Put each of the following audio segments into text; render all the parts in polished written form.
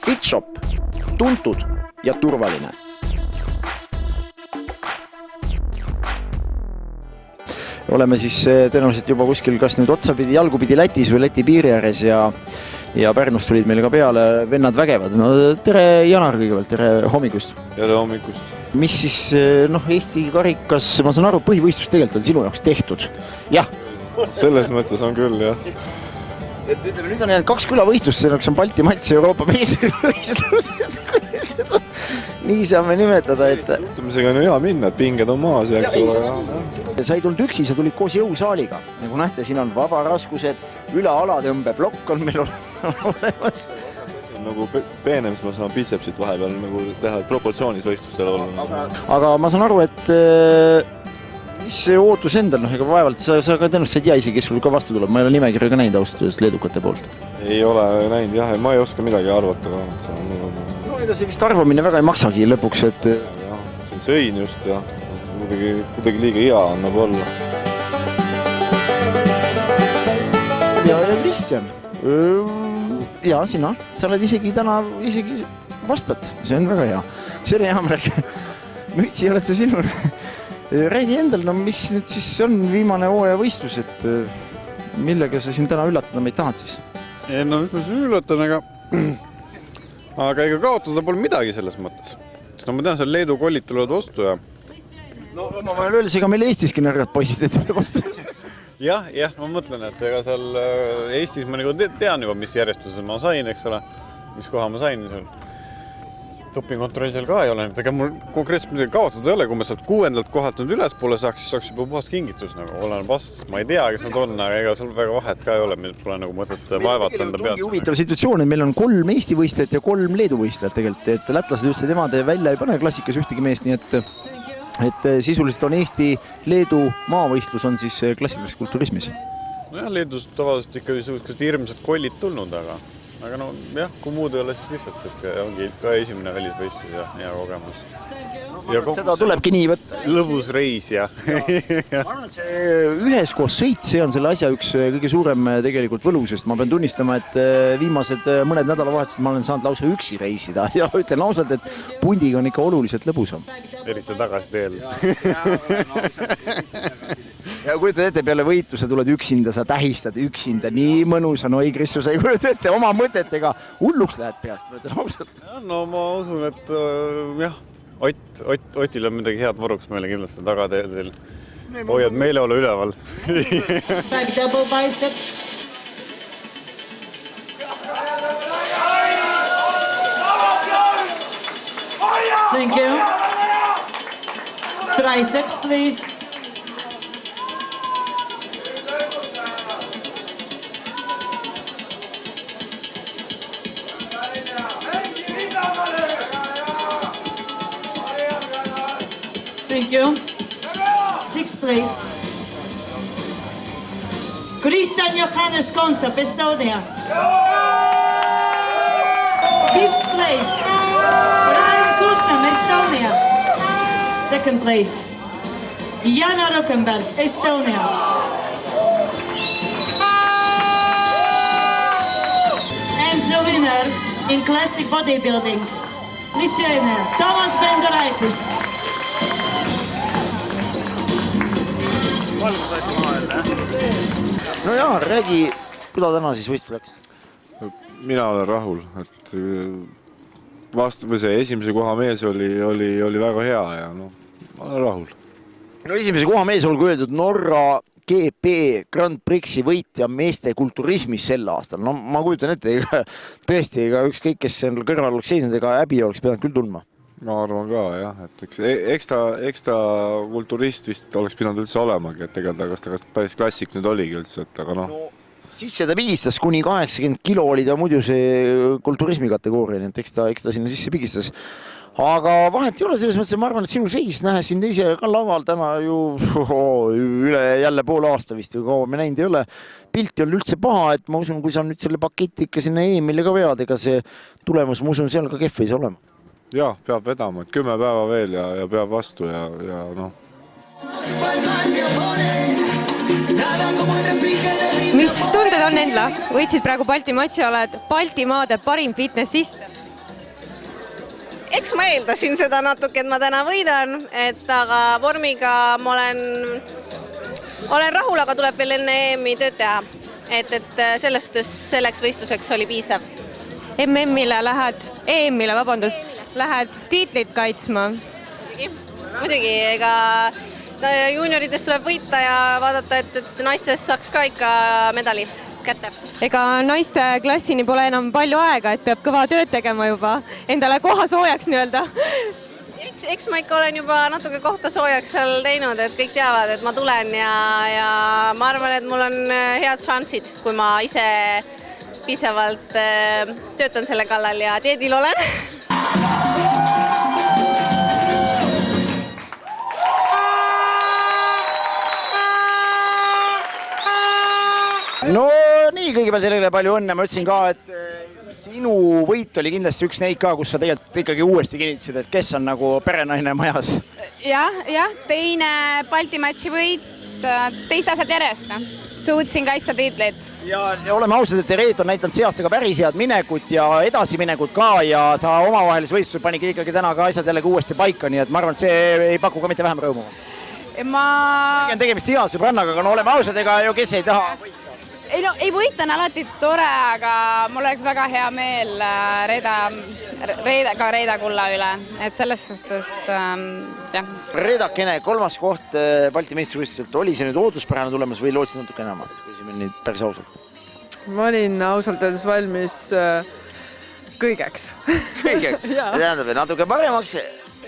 FitShop, tuntud ja turvaline. Oleme siis tõenäoliselt juba kuskil kas nüüd otsapidi jalgupidi Lätis või Läti piiri ääres ja Pärnust tulid meil ka peale vennad vägevad. No, tere Janar kõigepealt, tere hommikust. Tere hommikust. Mis siis Eesti karikas, ma saan aru, põhivõistlus tegelikult on sinu jaoks tehtud. Jah. Selles mõttes on küll, jah. Et ütleme, nüüd on jäänud 2 külavõistlust, selleks on Balti Mats Euroopa meistrivõistlus. Nii saame nimetada, et... Suhtumisega on hea minna, et pinged on maas. Sa ei tulnud üksi, sa tulid koos jõusaaliga. Nagu nähte, siin on vabaraskused, üle alatõmbeplokk on meil olemas. Nagu peenem, siis ma saan bitsepsit vahepeal nagu teha proportsioonis võistlustel olla. Aga ma saan aru, et mis see ootus endal, ega vaevalt, sa ka tõenäoliselt ei tea isegi, kes sul ka vastu tuleb. Ma ei ole nimekirja ka näinud austusest leedukate poolt. Ei ole näinud, jah, ma ei oska midagi arvata. No ega see vist arvamine väga ei maksagi lõpuks, et... Jah, see sõin just ja kuidagi liiga hea annab olla. Ja Kristjan, ja sina, sa oled isegi täna vastad, see on väga hea. See on hea märk. Mütsi oled sa sinul. Räägi endal, no mis nüüd siis on viimane hooaja võistlus, et millega sa siin täna üllatada meid tahad siis? No mis ma siin üllatan, aga ega kaotada pole midagi selles mõttes. No ma tean, seal Leedu kollid tulevad vastu ja... No ma võin öelda, ega meil Eestiski nõrgad poisid, et me vastu. Jah, ma mõtlen, et ega seal Eestis ma nagu tean juba, mis järjestused ma sain, eks ole, mis koha ma sain seal. Dopingontrolli seal ka ei ole, ega mul konkreetselt midagi kaotada ei ole, kui ma sealt 6. kohalt nüüd ülespoole saaks juba puhas kingitus, nagu olen vast, ma ei tea, kes nad on, aga ega seal väga vahet ka ei ole, meil pole nagu mõtet vaevata enda pealt. Huvitav situatsioon, et meil on 3 Eesti võistlejat ja 3 Leedu võistlejat tegelikult, et lätlased just temade välja ei pane klassikas ühtegi meest, nii et sisuliselt on Eesti Leedu maavõistlus on siis klassikalises kulturismis. Nojah, Leedus tavaliselt ikka suhteliselt hirmsad kollid tulnud, aga no jah, kui muud ei ole, siis lihtsalt see ongi ka esimene välisvõistlus ja hea kogemus. Ja seda tulebki nii võtta. Lõbus reis ja... Ma arvan, et see üheskoos sõit, see on selle asja üks kõige suurem tegelikult võlu, sest ma pean tunnistama, et viimased mõned nädalavahetused ma olen saanud lausa üksi reisida ja ütlen ausalt, et pundiga on ikka oluliselt lõbusam. Eriti tagasi teel. Ja kujutad ette, peale võitluse tuled üksinda, sa tähistad üksinda, nii mõnus on, oi Kristus, ei kujutad ette oma mõtetega, hulluks lähed peast, ma ütlen ausalt. No ma usun, et jah, Otil on midagi head varuks meile kindlasti tagateel. Hoiad meeleolu üleval. Back double bicep. Thank you. Triceps, please. Thank you. 6th place. Kristjan Johannes Kontsap, Estonia. 5th place. Ryan Kustam, Estonia. 2nd place. Jana Rukkenberg, Estonia. And the winner in classic bodybuilding, Lithuania, Tomas Bendaraitis. No jaa, räägi, kuda täna siis võistlus läks? Mina olen rahul, et see esimese koha mees oli väga hea ja no, ma olen rahul. No esimese koha mees olgu öeldud Norra GP Grand Prixi võitja meeste kulturismis sel aastal. No ma kujutan ette, tõesti, ükskõik, kes seal kõrval oleks seisnud, ega häbi oleks pidanud küll tundma. Ma arvan ka, jah, et eks ta kulturist vist oleks pidanud üldse olemagi, et tegelikult kas ta päris klassik nüüd oligi üldse, et aga noh. No, sisse ta pigistas, kuni 80 kilo oli ta muidu see kulturismi kategooria, nii et eks ta sinna sisse pigistas. Aga vahet ei ole selles mõttes, ma arvan, et sinu seis nähes siin teise ka laval täna ju üle jälle pool aasta vist ju kaua me näinud ei ole. Pilti on üldse paha, et ma usun, kui sa nüüd selle paketi ikka sinna EM-ile ka vead, ega see tulemus, ma usun, seal ka kehv ei saa olema. Jah, peab vedama, et 10 päeva veel ja peab vastu ja noh. Mis tunded on Endla? Võitsid praegu Balti matši, oled Baltimaade parim fitnessist? eks ma eeldasin seda natuke, et ma täna võidan, aga vormiga ma olen rahul, aga tuleb veel enne EM-i tööd teha. Et selles suhtes selleks võistluseks oli piisav. MM-ile lähed tiitlit kaitsma? Muidugi, ega juuniorides tuleb võita ja vaadata, et naistes saaks ka ikka medali kätte. Ega naiste klassini pole enam palju aega, et peab kõva tööd tegema juba, endale koha soojaks nii-öelda. Eks ma ikka olen juba natuke kohta soojaks seal teinud, et kõik teavad, et ma tulen ja ma arvan, et mul on head šansid, kui ma ise piisavalt töötan selle kallal ja teedil olen. No nii, kõigepealt teile palju õnne, ma ütlesin ka, et sinu võit oli kindlasti üks neid ka, kus sa tegelikult ikkagi uuesti kinnitasid, et kes on nagu perenaine majas. Jah, teine Balti-matši võit, teist asjad järjest. Suutsin kaitsta tiitlit. Ja oleme ausad, et Reet on näidanud see aasta ka päris head minekut ja edasiminekut ka ja sa omavahelis võistlusel panigi ikkagi täna ka asjad jällegi uuesti paika, nii et ma arvan, et see ei paku ka mitte vähem rõõmu. On tegemist hea sõbrannaga, aga no oleme ausad, ega ju kes ei taha võita. Ei võita on alati tore, aga mul oleks väga hea meel Reeda kulla üle, et selles suhtes, jah. Reedakene, 3. koht Balti meistrivõistluselt, oli see nüüd ootuspärane tulemas või lootsid natuke enam, kui see nüüd päris ausalt? Ma olin ausalt öeldes valmis kõigeks. Kõigeks? Tähendab, natuke paremaks,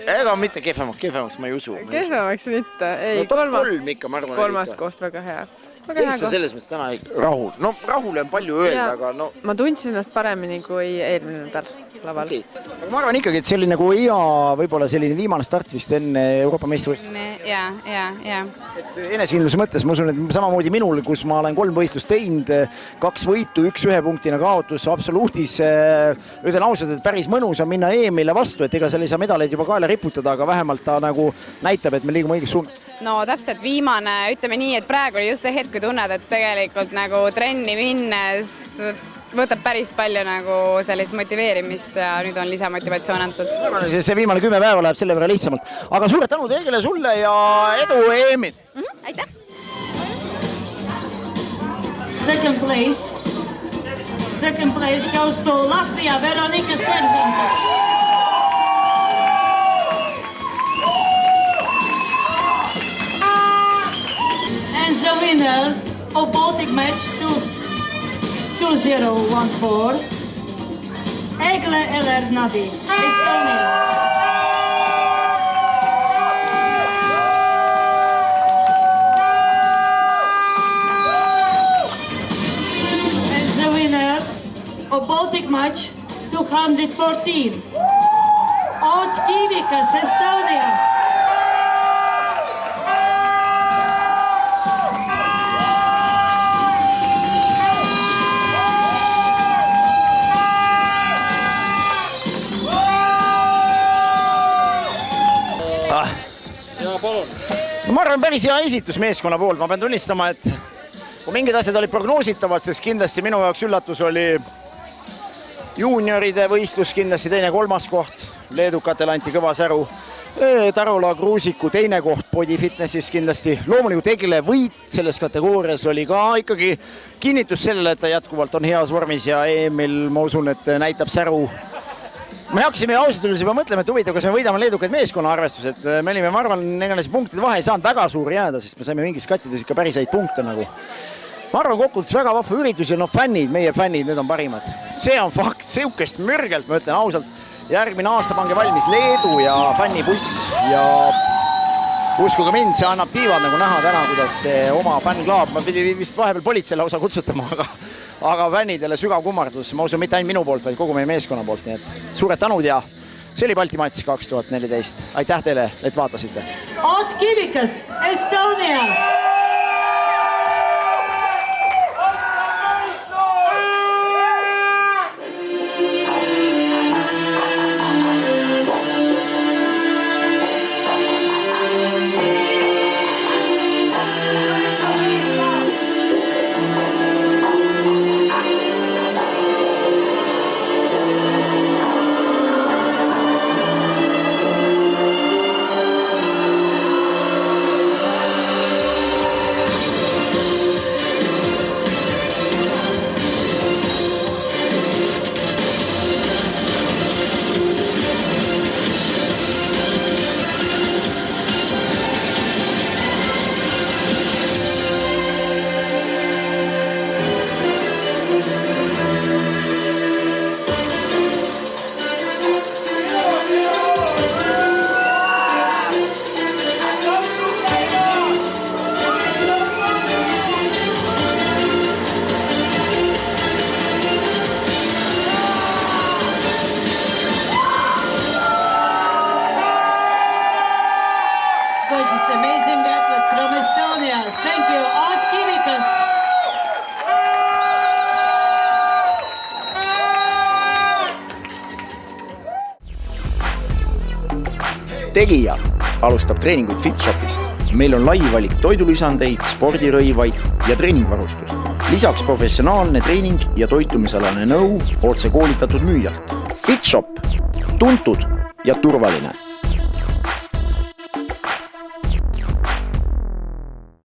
ega mitte kehvemaks, ma ei usu. Kehvemaks mitte, ei. No top 3 ikka, ma arvan. 3. koht väga hea. Ei sa selles mõttes täna rahul. No rahule on palju öelda, aga no... Ma tundsin ennast paremini kui eelmine nädal laval. Aga ma arvan ikkagi, et see oli nagu hea, võib-olla selline viimane start vist enne Euroopa meistrivõistlust. Ja. Enesekindluse mõttes ma usun, et samamoodi minul, kus ma olen 3 võistlust teinud, 2 võitu, 1 ühepunktina kaotus, absoluutis. Ütlen ausalt, et päris mõnus on minna EM-ile vastu, et ega seal ei saa medaleid juba kaela riputada, aga vähemalt ta nagu näitab, et me liigume õiges suunas. No täpselt viimane, ütleme nii, et praegu oli just see hetk, kui tunned, et tegelikult nagu trenni minnes võtab päris palju nagu sellist motiveerimist ja nüüd on lisamotivatsioon antud. See viimane 10 päeva läheb selle võrra lihtsamalt. Aga suured tänu teile sulle ja edu EM-il! Aitäh! Second place goes to Latvia, Veronika Seržanta. And the winner of Baltic match 2014, Egle Elernabi, Estonia. And the winner of Baltic match 214, Ott Kivikas, Estonia. No ma arvan, päris hea esitus meeskonna poolt, ma pean tunnistama, et kui mingid asjad olid prognoositavad, siis kindlasti minu jaoks üllatus oli juunioride võistlus, kindlasti 2.–3. koht, leedukatel anti kõva säru, Tarola Kruusiku 2. koht Body Fitnessis kindlasti, loomulikult Egle võit selles kategoorias oli ka ikkagi kinnitus sellele, et ta jätkuvalt on heas vormis ja EM-il ma usun, et näitab säru. Me hakkasime ausalt üles juba mõtlema, et huvitav, kas me võidame leedukaid meeskonna arvestus, et me olime, ma arvan, neil punktide vahe ei saanud väga suur jääda, sest me saime mingis kattides ikka päris häid punkte nagu. Ma arvan, kokkuvõttes väga vahva üritus ja fännid, meie fännid, need on parimad. See on fakt, sihukest mürgelt, ma ütlen ausalt, järgmine aasta pange valmis Leedu ja fännibuss ja uskuge mind, see annab tiivad nagu näha täna, kuidas see oma fännklaab, ma pidi vist vahepeal politseile osa kutsutama, aga fännidele sügav kummardus, ma usun mitte ainult minu poolt, vaid kogu meie meeskonna poolt, nii et suured tänud ja see oli Balti matš 2014. Aitäh teile, et vaatasite. Ott Kivikas, Estonia! tegija alustab treeninguid FitShopist. Meil on lai valik toidulisandeid, spordirõivaid ja treeningvarustust. Lisaks professionaalne treening ja toitumisalane nõu otse koolitatud müüjalt. FitShop. Tuntud ja turvaline.